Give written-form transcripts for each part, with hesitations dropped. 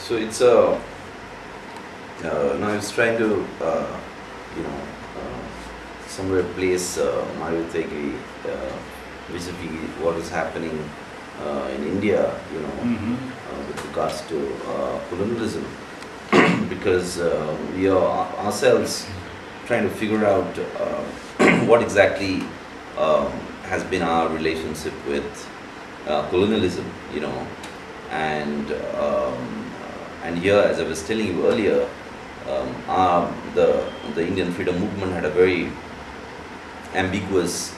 So it's now I was trying to you know somewhere place Mariategui vis-a-vis what is happening in India, you know, with regards to colonialism, because we are ourselves trying to figure out what exactly has been our relationship with colonialism, you know, and here, as I was telling you earlier, the Indian freedom movement had a very ambiguous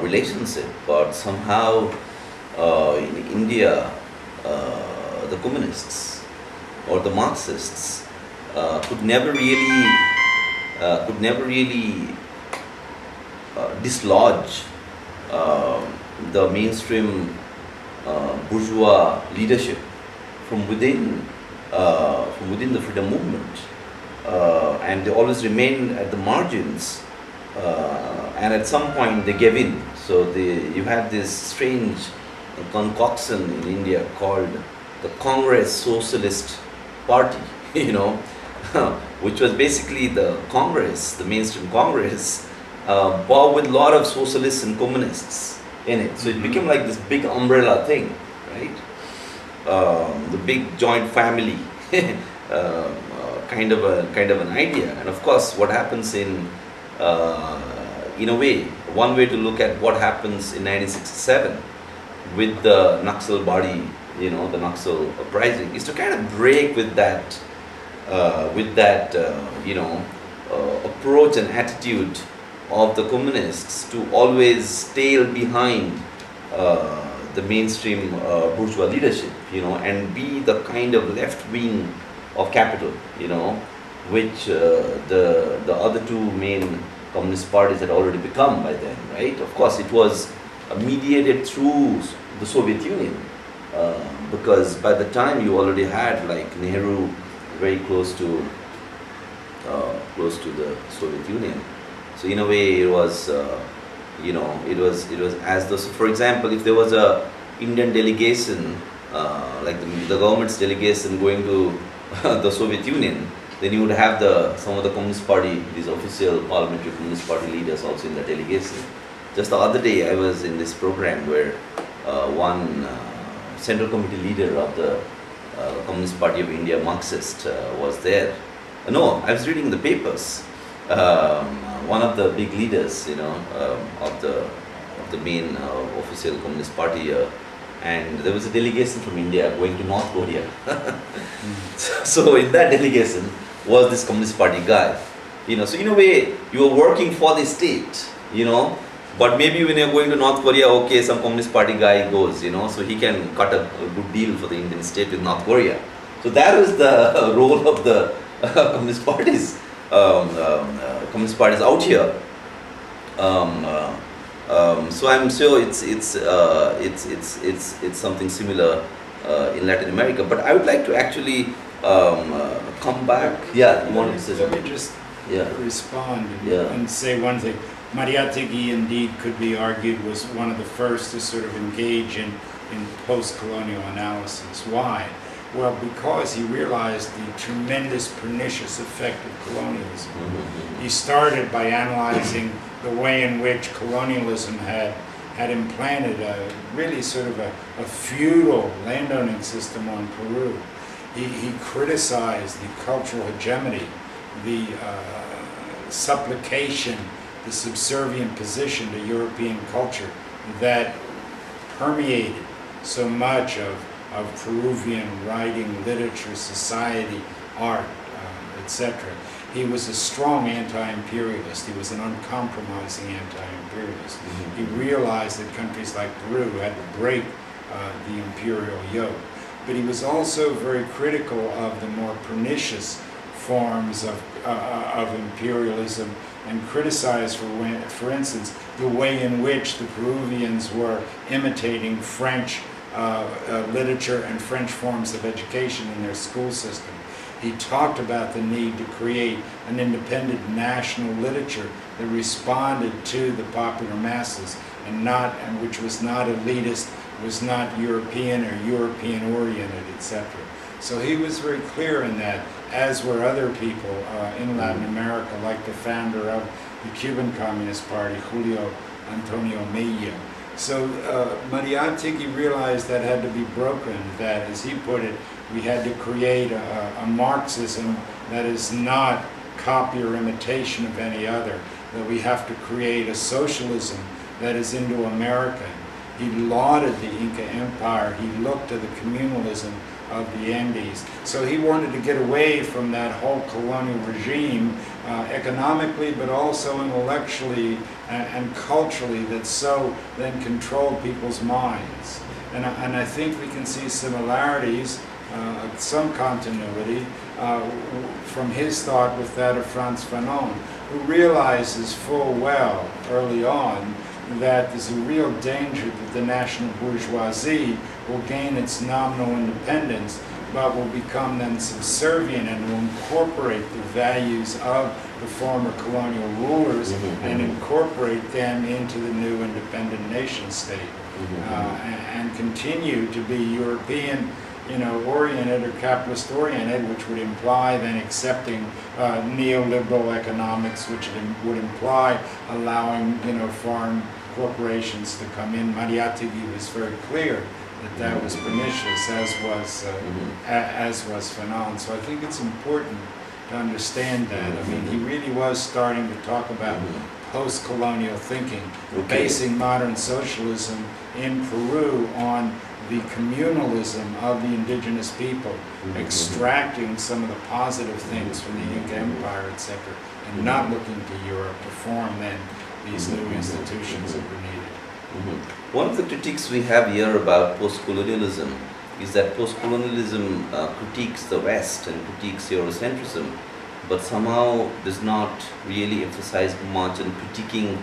relationship, but somehow in India, the communists or the Marxists could never really dislodge the mainstream bourgeois leadership from within the freedom movement, and they always remained at the margins, and at some point they gave in. So you had this strange concoction in India called the Congress Socialist Party, you know, which was basically the Congress, the mainstream Congress, but with a lot of socialists and communists in it. So it became like this big umbrella thing, right? The big joint family kind of an idea. And of course, what happens in a way, one way to look at what happens in 1967 with the Naxal body, you know, the Naxal uprising, is to kind of break with that approach and attitude of the communists to always tail behind the mainstream bourgeois leadership, you know, and be the kind of left wing of capital, you know, which the other two main communist parties had already become by then, right? Of course, it was mediated through the Soviet Union, because by the time you already had like Nehru very close to the Soviet Union. So in a way, it was, it was as though, so for example, if there was a Indian delegation, like the government's delegation going to the Soviet Union, then you would have some of the Communist Party, these official parliamentary Communist Party leaders also in the delegation. Just the other day, I was in this program where one Central Committee leader of the Communist Party of India, Marxist, was there. No, I was reading the papers. One of the big leaders, you know, of the main official Communist Party, and there was a delegation from India going to North Korea. So in that delegation was this Communist Party guy, you know. So in a way, you were working for the state, you know. But maybe when you're going to North Korea, okay, some Communist Party guy goes, you know, so he can cut a good deal for the Indian state with North Korea. So that was the role of the Communist parties. Communist parties out here. So I'm sure it's something similar in Latin America. But I would like to actually come back. Yeah, you wanted to say something? Let me just respond and say one thing. Mariategui indeed could be argued was one of the first to sort of engage in post-colonial analysis. Why? Well, because he realized the tremendous pernicious effect of colonialism. He started by analyzing the way in which colonialism had implanted a really sort of a feudal landowning system on Peru. He criticized the cultural hegemony, the supplication, the subservient position to European culture that permeated so much of Peruvian writing, literature, society, art, etc. He was a strong anti-imperialist. He was an uncompromising anti-imperialist. He realized that countries like Peru had to break the imperial yoke. But he was also very critical of the more pernicious forms of imperialism, and criticized, for instance, the way in which the Peruvians were imitating French literature and French forms of education in their school system. He talked about the need to create an independent national literature that responded to the popular masses and which was not elitist, was not European or European oriented, etc. So he was very clear in that, as were other people in Latin America, like the founder of the Cuban Communist Party, Julio Antonio Mejia. So Mariategui realized that had to be broken, that, as he put it, we had to create a Marxism that is not copy or imitation of any other, that we have to create a socialism that is Indo-American. He lauded the Inca Empire. He looked to the communalism of the Andes. So he wanted to get away from that whole colonial regime economically, but also intellectually and culturally, that so then controlled people's minds. And I think we can see similarities, some continuity from his thought with that of Frantz Fanon, who realizes full well early on that there's a real danger that the national bourgeoisie will gain its nominal independence, but will become then subservient and will incorporate the values of the former colonial rulers and incorporate them into the new independent nation state, and continue to be European, oriented or capitalist oriented, which would imply then accepting neoliberal economics, which would imply allowing foreign corporations to come in. Mariategui was very clear that was pernicious, as was Fanon. So I think it's important to understand that. I mean, he really was starting to talk about post-colonial thinking, basing modern socialism in Peru on the communalism of the indigenous people, extracting some of the positive things from the Inca Empire, etc., and not looking to Europe to form then these new institutions that were needed. One of the critiques we have here about post-colonialism is that post-colonialism critiques the West and critiques Eurocentrism, but somehow does not really emphasize much on critiquing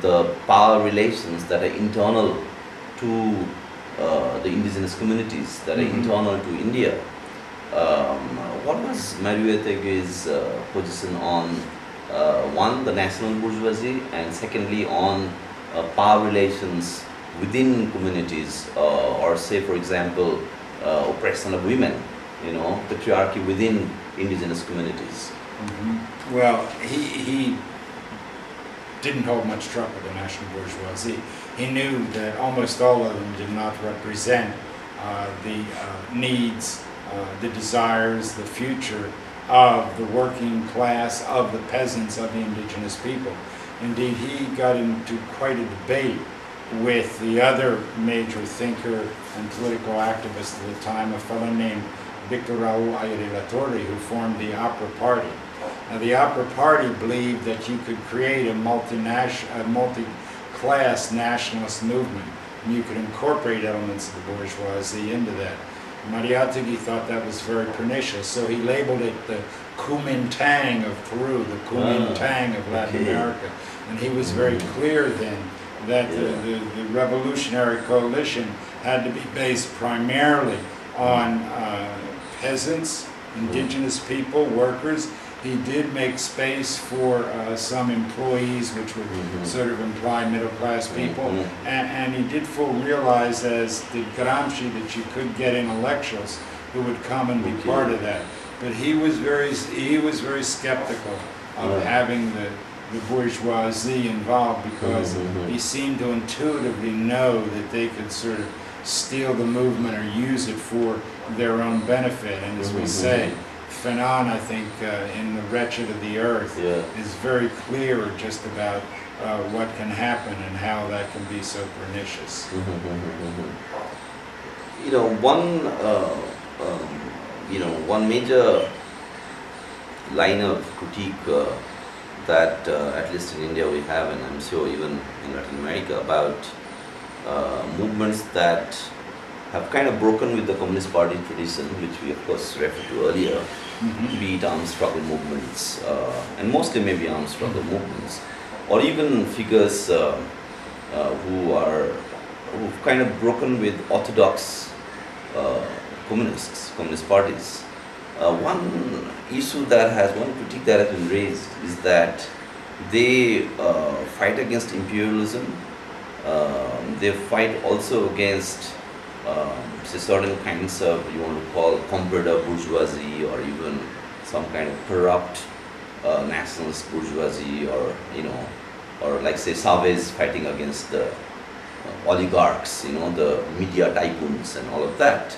the power relations that are internal to the indigenous communities, that are internal to India. What was Mariategui's position on one, the national bourgeoisie, and secondly on power relations within communities, or say, for example, oppression of women, patriarchy within indigenous communities? Well, he didn't hold much truck with the national bourgeoisie. He knew that almost all of them did not represent the needs, the desires, the future of the working class, of the peasants, of the indigenous people. Indeed, he got into quite a debate with the other major thinker and political activist at the time, a fellow named Victor Raúl Aire La Torre, who formed the Opera Party. Now, the Opera Party believed that you could create a multi-class nationalist movement, and you could incorporate elements of the bourgeoisie into that. Mariategui thought that was very pernicious, so he labeled it the Kuomintang of Peru, the Kuomintang of Latin America. And he was very clear then that the revolutionary coalition had to be based primarily on peasants, indigenous people, workers. He did make space for some employees, which would sort of imply middle-class people, and he did full realize, as did Gramsci, that you could get intellectuals who would come and be part of that. But he was very skeptical of having the bourgeoisie involved, because he seemed to intuitively know that they could sort of steal the movement or use it for their own benefit. And as we say, Fanon, I think, in The Wretched of the Earth, is very clear just about what can happen and how that can be so pernicious. One major line of critique that at least in India we have, and I'm sure even in Latin America, about movements that have kind of broken with the Communist Party tradition, which we of course referred to earlier, be it armed struggle movements, and mostly maybe armed struggle movements, or even figures who've kind of broken with orthodox communist parties. One critique that has been raised is that they fight against imperialism. They fight also against say certain kinds of, you want to call comprador bourgeoisie, or even some kind of corrupt nationalist bourgeoisie, or or like say Chavez fighting against the oligarchs, the media tycoons and all of that.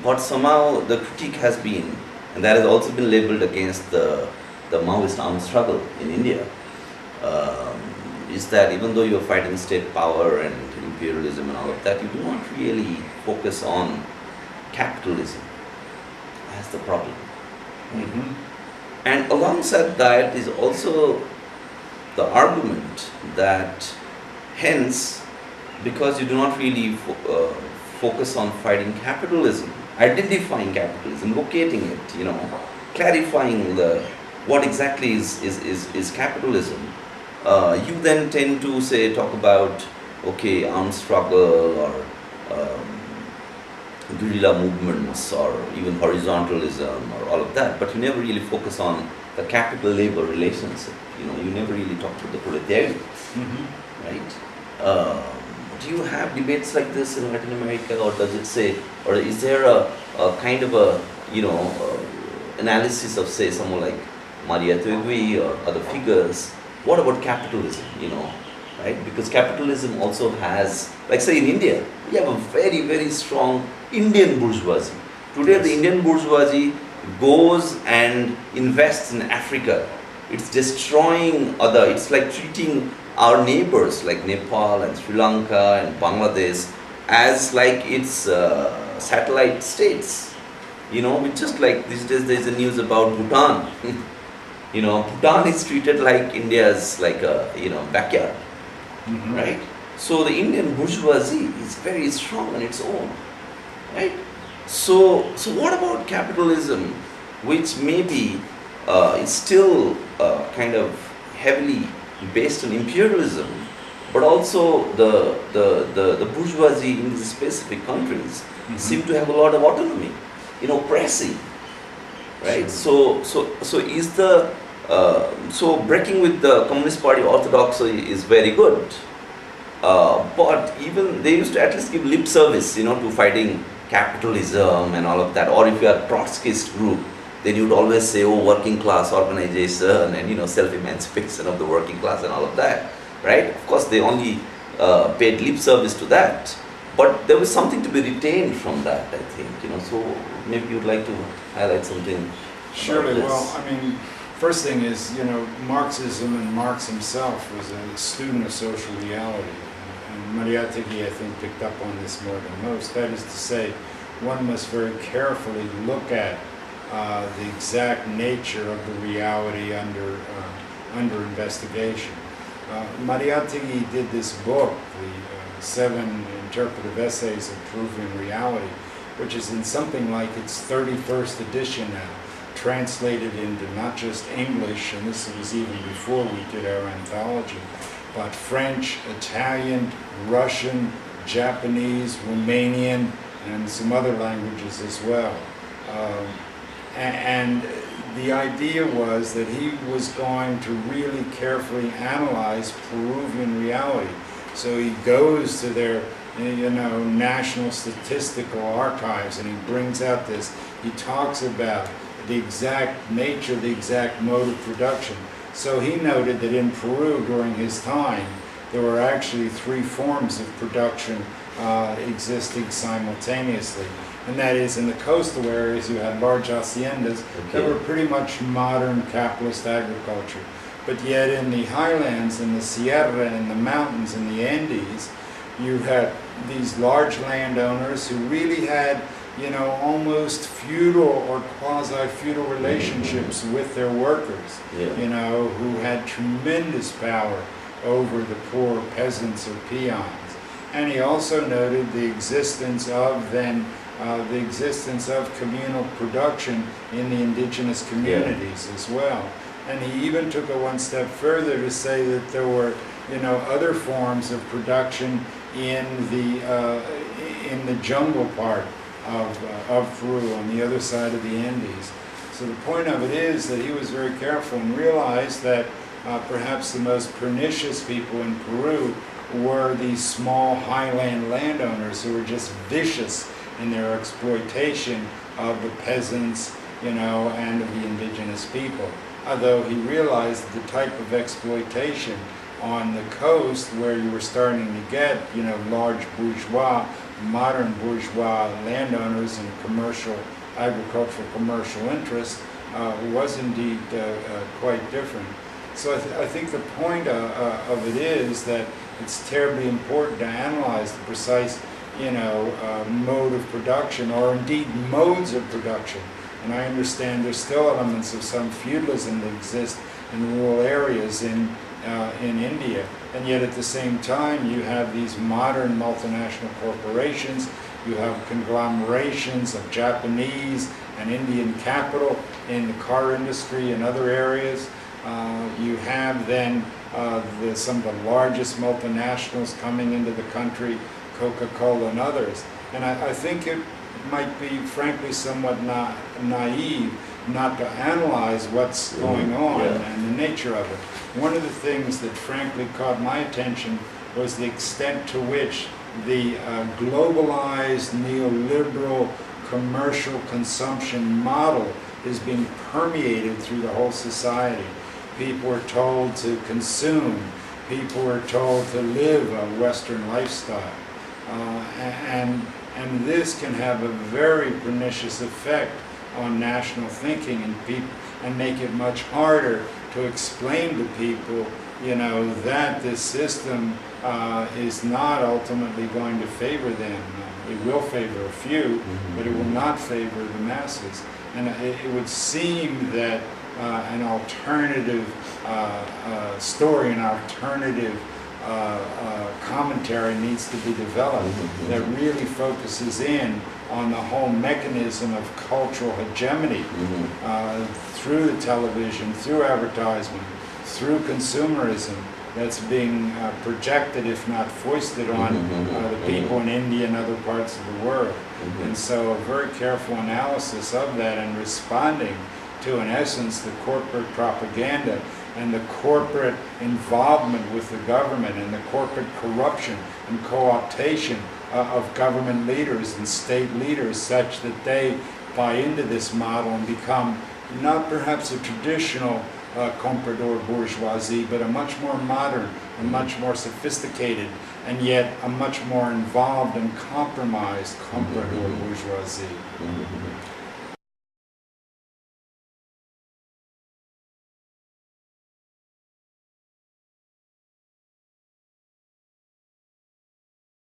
But somehow the critique has been, and that has also been labeled against the Maoist armed struggle in India, is that even though you're fighting state power and imperialism and all of that, you do not really focus on capitalism. That's the problem. And alongside that is also the argument that hence, because you do not really focus on fighting capitalism, identifying capitalism, locating it, clarifying what exactly is capitalism, you then tend to talk about armed struggle, or guerrilla movements, or even horizontalism, or all of that, but you never really focus on the capital-labor relationship. You never really talk to the proletariat, right? Do you have debates like this in Latin America, or does it say, or is there a kind of a analysis of someone like Mariategui or other figures? What about capitalism? Right? Because capitalism also has, like say in India, we have a very, very strong Indian bourgeoisie. Today the Indian bourgeoisie goes and invests in Africa. It's destroying it's like treating our neighbors like Nepal and Sri Lanka and Bangladesh as like its satellite states. It's just like these days there's a news about Bhutan. Bhutan is treated like India's like a backyard. Right? So the Indian bourgeoisie is very strong on its own, right? So what about capitalism, which maybe is still kind of heavily based on imperialism, but also the bourgeoisie in these specific countries seem to have a lot of autonomy, pressing, right? So is the so breaking with the Communist Party orthodoxy is very good, but even they used to at least give lip service, to fighting capitalism and all of that. Or if you are a Trotskyist group, then you would always say, working class organization and self-emancipation of the working class and all of that, right? Of course, they only paid lip service to that, but there was something to be retained from that, I think. So maybe you'd like to highlight something. Surely. Well, first thing is, Marxism, and Marx himself was a student of social reality. And Mariategui, I think, picked up on this more than most. That is to say, one must very carefully look at the exact nature of the reality under investigation. Mariategui did this book, the 7 interpretive essays of Peruvian reality, which is in something like its 31st edition now, translated into not just English, and this was even before we did our anthology, but French, Italian, Russian, Japanese, Romanian, and some other languages as well. And the idea was that he was going to really carefully analyze Peruvian reality. So he goes to their national statistical archives, and he brings out this. He talks about the exact nature, the exact mode of production. So he noted that in Peru during his time, there were actually 3 forms of production existing simultaneously. And that is, in the coastal areas, you had large haciendas that were pretty much modern capitalist agriculture. But yet in the highlands, in the Sierra, in the mountains, in the Andes, you had these large landowners who really had almost feudal or quasi-feudal relationships with their workers, who had tremendous power over the poor peasants or peons. And he also noted the existence of communal production in the indigenous communities as well. And he even took it one step further to say that there were, other forms of production in the jungle part of Peru, on the other side of the Andes. So the point of it is that he was very careful and realized that perhaps the most pernicious people in Peru were these small highland landowners who were just vicious in their exploitation of the peasants, and of the indigenous people. Although he realized that the type of exploitation on the coast, where you were starting to get, large bourgeois, modern bourgeois landowners and agricultural commercial interests, was indeed quite different. So I think the point of it is that it's terribly important to analyze the precise, mode of production, or indeed modes of production. And I understand there's still elements of some feudalism that exist in rural areas in India, and yet at the same time you have these modern multinational corporations, you have conglomerations of Japanese and Indian capital in the car industry and other areas. You have then some of the largest multinationals coming into the country, Coca-Cola and others. And I think it might be, frankly, somewhat naive not to analyze what's going on and the nature of it. One of the things that frankly caught my attention was the extent to which the globalized neoliberal commercial consumption model is being permeated through the whole society. People are told to consume. People are told to live a Western lifestyle. And this can have a very pernicious effect on national thinking and people, and make it much harder to explain to people, that this system is not ultimately going to favor them. It will favor a few, but it will not favor the masses. And it would seem that an alternative story, an alternative commentary needs to be developed that really focuses in on the whole mechanism of cultural hegemony through the television, through advertisement, through consumerism that's being projected, if not foisted on the people in India and other parts of the world. And so a very careful analysis of that and responding to, in essence, the corporate propaganda and the corporate involvement with the government and the corporate corruption and co-optation of government leaders and state leaders, such that they buy into this model and become not perhaps a traditional comprador bourgeoisie, but a much more modern and much more sophisticated and yet a much more involved and compromised comprador bourgeoisie.